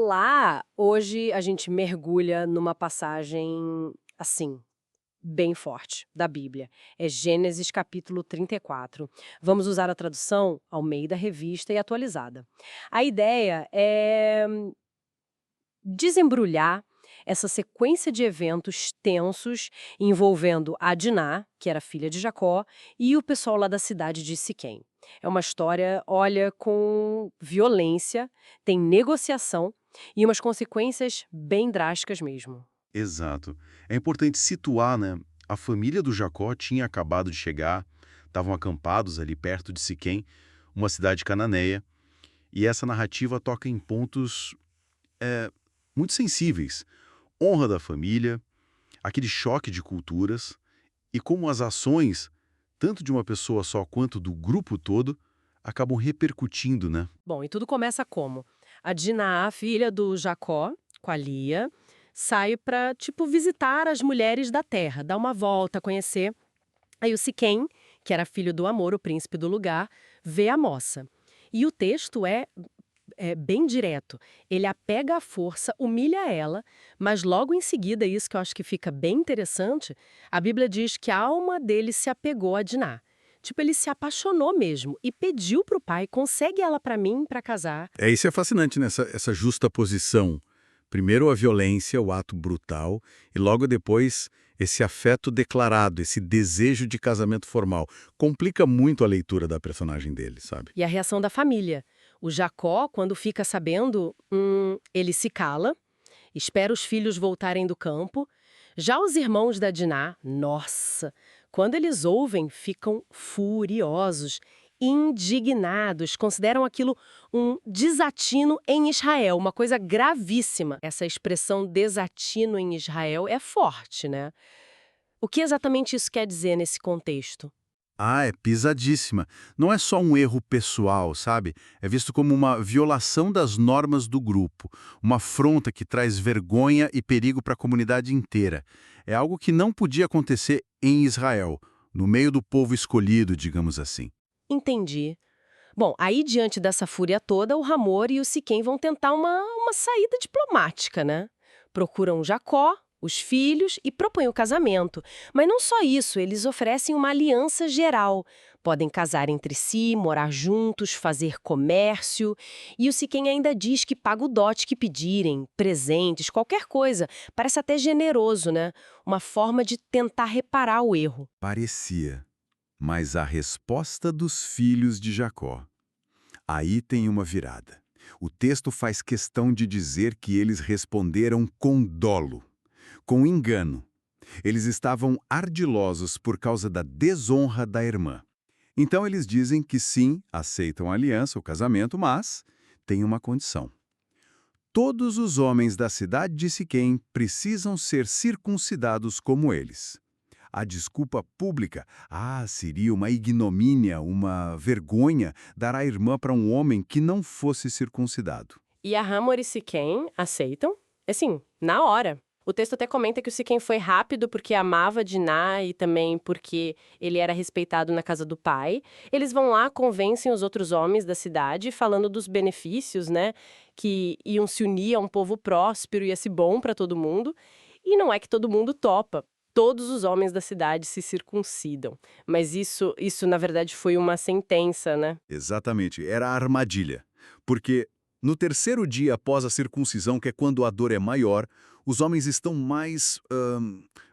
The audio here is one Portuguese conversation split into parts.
Olá! Hoje a gente mergulha numa passagem, assim, bem forte da Bíblia. É Gênesis capítulo 34. Vamos usar a tradução Almeida Revista e atualizada. A ideia é desembrulhar essa sequência de eventos tensos envolvendo a Diná, que era filha de Jacó, e o pessoal lá da cidade de Siquém. É uma história, olha, com violência, tem negociação e umas consequências bem drásticas mesmo. Exato. É importante situar, né? A família do Jacó tinha acabado de chegar, estavam acampados ali perto de Siquém, uma cidade cananeia, e essa narrativa toca em pontos muito sensíveis. Honra da família, aquele choque de culturas, e como as ações, tanto de uma pessoa só quanto do grupo todo, acabam repercutindo, né? Bom, e tudo começa como? A Diná, filha do Jacó, com a Lia, sai para, tipo, visitar as mulheres da terra, dar uma volta, conhecer. Aí o Siquém, que era filho do Amor, o príncipe do lugar, vê a moça. E o texto é bem direto. Ele a pega à força, humilha ela, mas logo em seguida, isso que eu acho que fica bem interessante, a Bíblia diz que a alma dele se apegou a Diná. Tipo, ele se apaixonou mesmo e pediu pro pai, consegue ela pra mim, pra casar. Isso é fascinante, né? Essa justa posição. Primeiro a violência, o ato brutal, e logo depois esse afeto declarado, esse desejo de casamento formal. Complica muito a leitura da personagem dele, sabe? E a reação da família. O Jacó, quando fica sabendo, ele se cala, espera os filhos voltarem do campo. Já os irmãos da Diná, nossa, quando eles ouvem, ficam furiosos, indignados, consideram aquilo um desatino em Israel, uma coisa gravíssima. Essa expressão desatino em Israel é forte, né? O que exatamente isso quer dizer nesse contexto? É pisadíssima. Não é só um erro pessoal, sabe? É visto como uma violação das normas do grupo, uma afronta que traz vergonha e perigo para a comunidade inteira. É algo que não podia acontecer em Israel, no meio do povo escolhido, digamos assim. Entendi. Bom, aí diante dessa fúria toda, o Hamor e o Siquém vão tentar uma saída diplomática, né? Procuram Jacó, os filhos e propõem o casamento. Mas não só isso, eles oferecem uma aliança geral. Podem casar entre si, morar juntos, fazer comércio. E o Siquém ainda diz que paga o dote que pedirem, presentes, qualquer coisa. Parece até generoso, né? Uma forma de tentar reparar o erro. Parecia, mas a resposta dos filhos de Jacó. Aí tem uma virada. O texto faz questão de dizer que eles responderam com dolo, com engano. Eles estavam ardilosos por causa da desonra da irmã. Então eles dizem que sim, aceitam a aliança, o casamento, mas tem uma condição. Todos os homens da cidade de Siquém precisam ser circuncidados como eles. A desculpa pública, seria uma ignomínia, uma vergonha dar a irmã para um homem que não fosse circuncidado. E a Hamor e Siquém aceitam, assim, na hora. O texto até comenta que o Siquém foi rápido porque amava Diná e também porque ele era respeitado na casa do pai. Eles vão lá, convencem os outros homens da cidade, falando dos benefícios, né? Que iam se unir a um povo próspero, ia ser bom para todo mundo. E não é que todo mundo topa. Todos os homens da cidade se circuncidam. Mas isso na verdade, foi uma sentença, né? Exatamente, era a armadilha. Porque no terceiro dia após a circuncisão, que é quando a dor é maior, os homens estão mais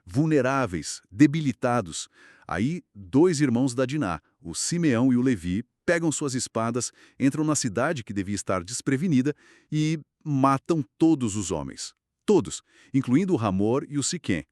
vulneráveis, debilitados. Aí, dois irmãos da Diná, o Simeão e o Levi, pegam suas espadas, entram na cidade que devia estar desprevenida e matam todos os homens. Todos, incluindo o Hamor e o Siquém.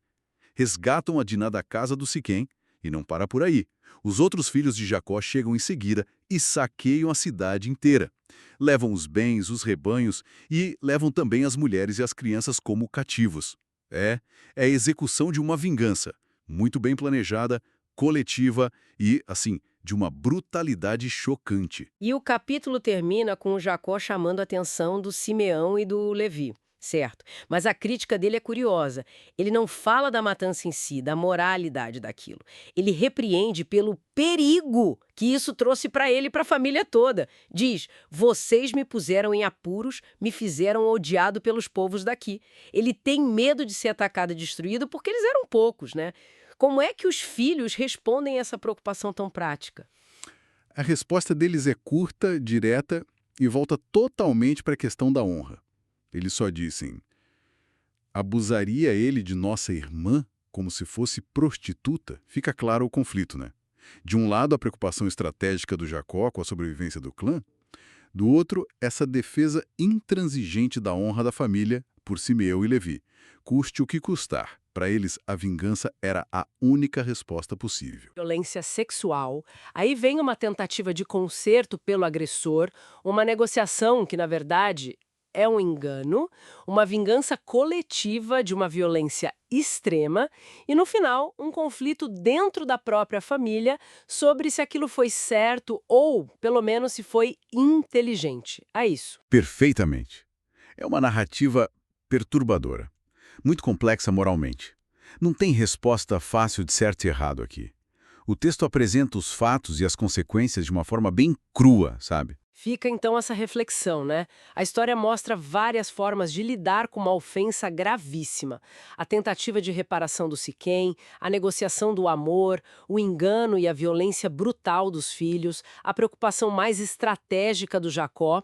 Resgatam a Diná da casa do Siquém, e não para por aí. Os outros filhos de Jacó chegam em seguida e saqueiam a cidade inteira. Levam os bens, os rebanhos e levam também as mulheres e as crianças como cativos. É a execução de uma vingança, muito bem planejada, coletiva e, assim, de uma brutalidade chocante. E o capítulo termina com o Jacó chamando a atenção do Simeão e do Levi. Certo. Mas a crítica dele é curiosa. Ele não fala da matança em si, da moralidade daquilo. Ele repreende pelo perigo que isso trouxe para ele e para a família toda. Diz: vocês me puseram em apuros, me fizeram odiado pelos povos daqui. Ele tem medo de ser atacado e destruído porque eles eram poucos, né? Como é que os filhos respondem a essa preocupação tão prática? A resposta deles é curta, direta e volta totalmente para a questão da honra. Eles só dizem: abusaria ele de nossa irmã como se fosse prostituta? Fica claro o conflito, né? De um lado, a preocupação estratégica do Jacó com a sobrevivência do clã, do outro, essa defesa intransigente da honra da família por Simeu e Levi. Custe o que custar. Para eles, a vingança era a única resposta possível. Violência sexual. Aí vem uma tentativa de conserto pelo agressor, uma negociação que, na verdade, é um engano, uma vingança coletiva de uma violência extrema e, no final, um conflito dentro da própria família sobre se aquilo foi certo ou, pelo menos, se foi inteligente. É isso. Perfeitamente. É uma narrativa perturbadora, muito complexa moralmente. Não tem resposta fácil de certo e errado aqui. O texto apresenta os fatos e as consequências de uma forma bem crua, sabe? Fica então essa reflexão, né? A história mostra várias formas de lidar com uma ofensa gravíssima. A tentativa de reparação do Siquém, a negociação do amor, o engano e a violência brutal dos filhos, a preocupação mais estratégica do Jacó.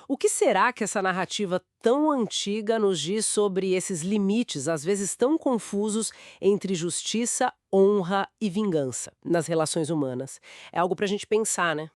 O que será que essa narrativa tão antiga nos diz sobre esses limites, às vezes tão confusos, entre justiça, honra e vingança nas relações humanas? É algo para a gente pensar, né?